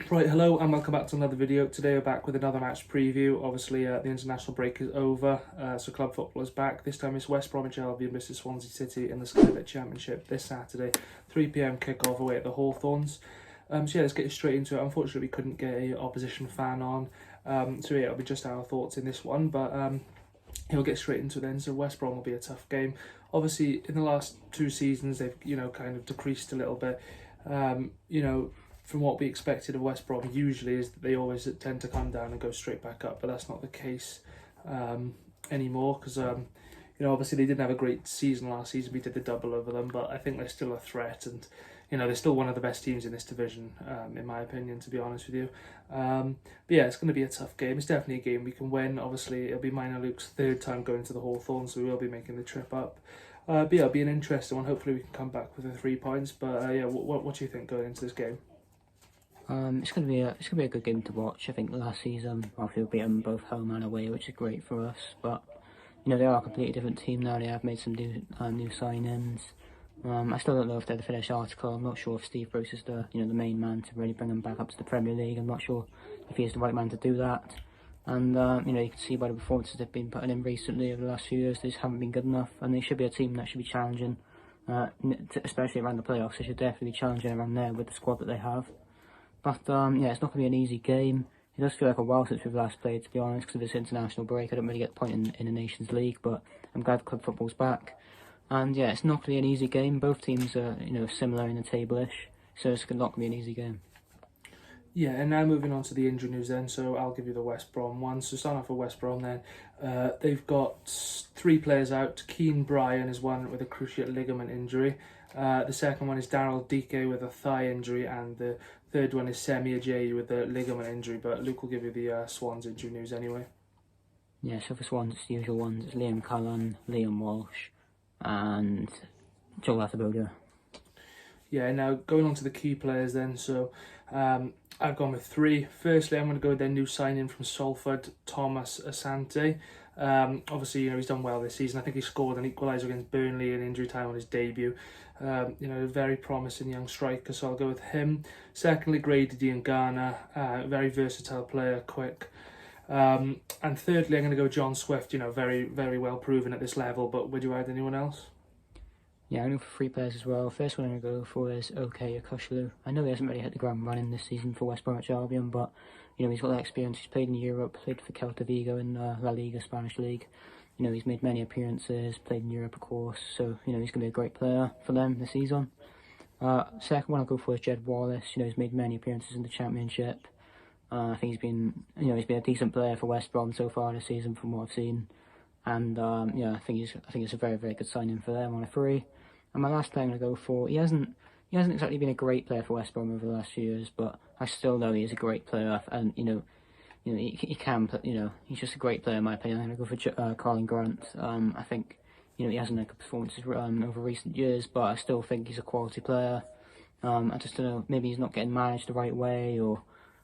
Right, hello and welcome back to another video. Today we're back with another match preview. Obviously the international break is over, so club football is back. This time it's West Bromwich Albion versus Swansea City in the Sky Championship this Saturday, 3 PM kick-off away at the Hawthorns. So yeah, let's get straight into it. Unfortunately we couldn't get a opposition fan on, so yeah, it'll be just our thoughts in this one, but we'll get straight into it then. So West Brom will be a tough game. Obviously in the last 2 seasons they've, kind of decreased a little bit. From what we expected of West Brom usually is that they always tend to come down and go straight back up, but that's not the case anymore because, obviously they didn't have a great season last season. We did the double over them, but I think they're still a threat and, they're still one of the best teams in this division, in my opinion, to be honest with you. But yeah, it's going to be a tough game. It's definitely a game we can win. Obviously, it'll be mine and Luke's 3rd time going to the Hawthorns, so we will be making the trip up. But yeah, it'll be an interesting one. Hopefully we can come back with the 3 points. But yeah, what do you think going into this game? It's gonna be a good game to watch. I think last season we beat them both home and away, which is great for us. But they are a completely different team now. They have made some new signings. I still don't know if they're the finished article. I'm not sure if Steve Bruce is the the main man to really bring them back up to the Premier League. I'm not sure if he is the right man to do that. And you can see by the performances they've been putting in recently over the last few years, they just haven't been good enough. And they should be a team that should be challenging, especially around the playoffs. They should definitely be challenging around there with the squad that they have. But yeah, it's not going to be an easy game. It does feel like a while since we've last played, to be honest, because of this international break. I don't really get the point in the Nations League, but I'm glad club football's back. And yeah, it's not going to be an easy game. Both teams are similar in the table-ish, so it's not going to be an easy game. Yeah, and now moving on to the injury news then, so I'll give you the West Brom one. So starting off with West Brom then, they've got 3 players out. Keane Bryan is one with a cruciate ligament injury. The second one is Daryl Dike with a thigh injury, and the third one is Semi Ajayi with a ligament injury, but Luke will give you the Swans injury news anyway. Yeah, so for Swans it's the usual ones. It's Liam Cullen, Liam Walsh and Joel Atherboga. Yeah, now going on to the key players then, so I've gone with 3. Firstly, I'm going to go with their new signing from Salford, Thomas Asante. Obviously, he's done well this season. I think he scored an equaliser against Burnley in injury time on his debut. A very promising young striker, so I'll go with him. Secondly, Grady Diangana, very versatile player, quick. And thirdly, I'm going to go John Swift, very, very well proven at this level, but would you add anyone else? Yeah, I'm going for 3 players as well. First one I'm going to go for is OK Akushlu. I know he hasn't really hit the ground running this season for West Bromwich Albion, but he's got that experience. He's played in Europe, played for Celta Vigo in La Liga, Spanish League. He's made many appearances, played in Europe, of course, so he's going to be a great player for them this season. Second one I'll go for is Jed Wallace. He's made many appearances in the Championship. I think he's been a decent player for West Brom so far this season from what I've seen. And I think it's a very, very good signing for them on a 3. And my last player I'm going to go for, he hasn't exactly been a great player for West Brom over the last few years, but I still know he is a great player, and he can play, he's just a great player in my opinion. I'm going to go for Carlin Grant. I think he hasn't had good performances over recent years, but I still think he's a quality player. I just don't know, maybe he's not getting managed the right way,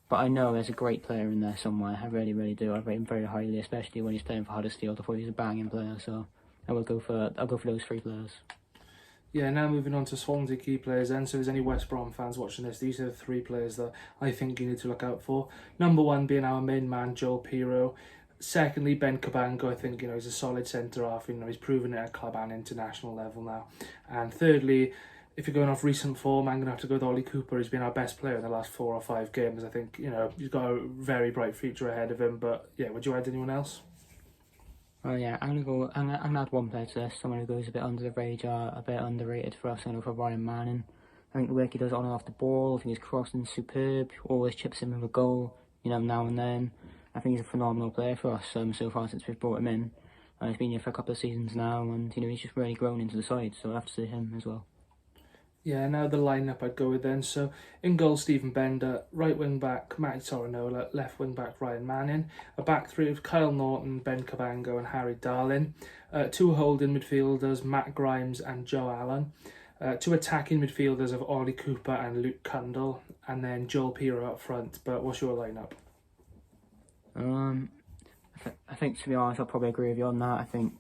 but I know there's a great player in there somewhere. I really, really do. I rate him very highly, especially when he's playing for Huddersfield. I thought he was a banging player, so I'll go for those 3 players. Yeah, now moving on to Swansea Key Players then. So if there's any West Brom fans watching this, these are the 3 players that I think you need to look out for. Number 1 being our main man, Joel Pirro. Secondly, Ben Cabango. I think, he's a solid centre-half. He's proven it at club and international level now. And thirdly, if you're going off recent form, I'm going to have to go with Ollie Cooper. He's been our best player in the last 4 or 5 games. I think, he's got a very bright future ahead of him. But yeah, would you add anyone else? Oh yeah, I'm gonna add 1 player to this, someone who goes a bit under the radar, a bit underrated for us. I'm going to go for Ryan Manning. I think the work he does on and off the ball, I think his crossing is superb, always chips in with a goal, now and then. I think he's a phenomenal player for us so far since we've brought him in. He's been here for a couple of seasons now, and he's just really grown into the side, so I have to say him as well. Yeah, now the lineup I'd go with then. So in goal, Stephen Bender, right wing back Matty Torinola, left wing back Ryan Manning, a back 3 of Kyle Norton, Ben Cabango and Harry Darlin, 2 holding midfielders Matt Grimes and Joe Allen, 2 attacking midfielders of Ollie Cooper and Luke Cundle, and then Joel Pirro up front. But what's your lineup? I think to be honest, I'll probably agree with you on that. I think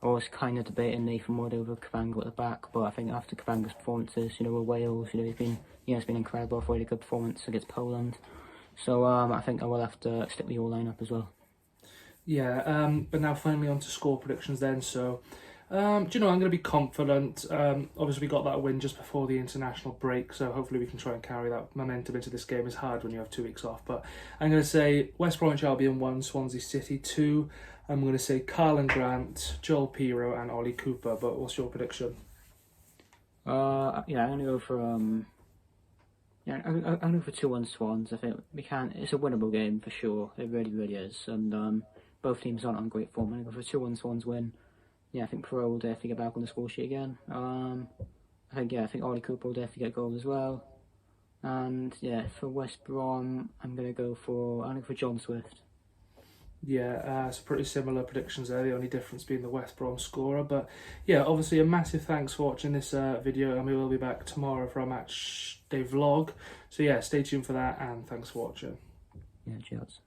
I was kind of debating Nathan Wood over Cabango at the back, but I think after Cabango's performances, with Wales, he's been it's been incredible, really good performance against Poland. So I think I will have to stick with your lineup as well. Yeah, but now finally on to score predictions then. So, I'm going to be confident. Obviously, we got that win just before the international break, so hopefully we can try and carry that momentum into this game. It's hard when you have 2 weeks off, but I'm going to say West Bromwich Albion 1, Swansea City 2. I'm going to say Carlin Grant, Joel Piro and Ollie Cooper, but what's your prediction? I'm going to go for... I'm going for 2-1 Swans. I think we can. It's a winnable game for sure. It really, really is. And both teams aren't on great form. I'm going to go for a 2-1 Swans win. Yeah, I think Perot will definitely get back on the score sheet again. I think Ollie Cooper will definitely get a goal as well. And yeah, for West Brom, I'm going to go for John Swift. Yeah, it's pretty similar predictions there, the only difference being the West Brom scorer. But yeah, obviously a massive thanks for watching this video, and we will be back tomorrow for a match day vlog. So yeah, stay tuned for that, and thanks for watching. Yeah, cheers.